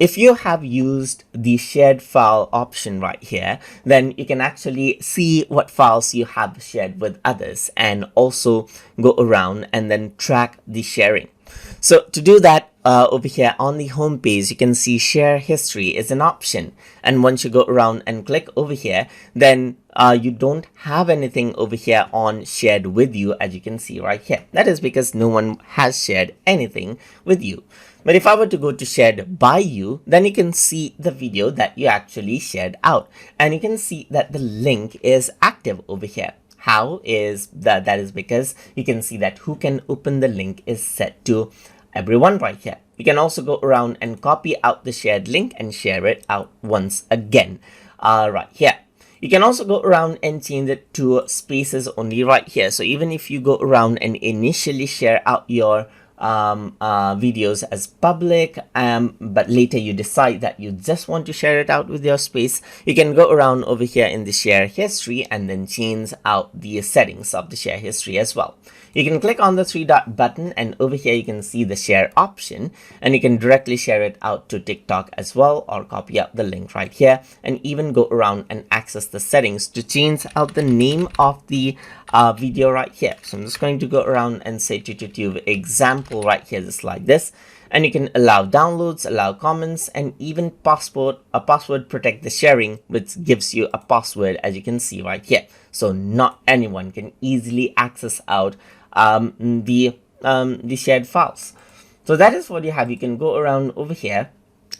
if you have used the shared file option right here, then you can actually see what files you have shared with others and also go around and then track the sharing. So to do that, over here on the home page, you can see share history is an option. And once you go around and click over here, then you don't have anything over here on shared with you, as you can see right here. That is because no one has shared anything with you. But if I were to go to shared by you, then you can see the video that you actually shared out. And you can see that the link is active over here. How is that? That is because you can see that who can open the link is set to everyone right here. You can also go around and copy out the shared link and share it out once again right here. You can also go around and change it to spaces only right here. So even if you go around and initially share out your videos as public, but later you decide that you just want to share it out with your space, you can go around over here in the share history and then change out the settings of the share history as well. You can click on the three dot button and over here you can see the share option, and you can directly share it out to TikTok as well, or copy out the link right here and even go around and access the settings to change out the name of the video right here. So I'm just going to go around and say to YouTube example right here, just like this. And you can allow downloads, allow comments, and even password protect the sharing, which gives you a password, as you can see right here. So not anyone can easily access out the shared files. So that is what you have. You can go around over here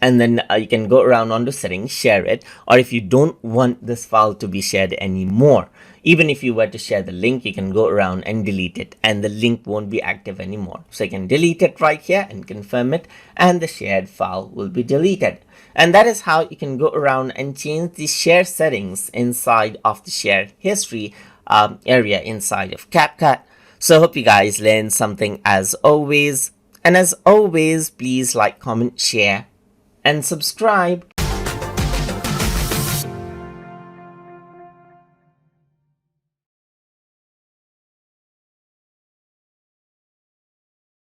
and then you can go around onto settings, share it, or if you don't want this file to be shared anymore, even if you were to share the link, you can go around and delete it and the link won't be active anymore. So you can delete it right here and confirm it, and the shared file will be deleted. And that is how you can go around and change the share settings inside of the share history area inside of CapCut. So I hope you guys learned something as always. And as always, please like, comment, share, and subscribe.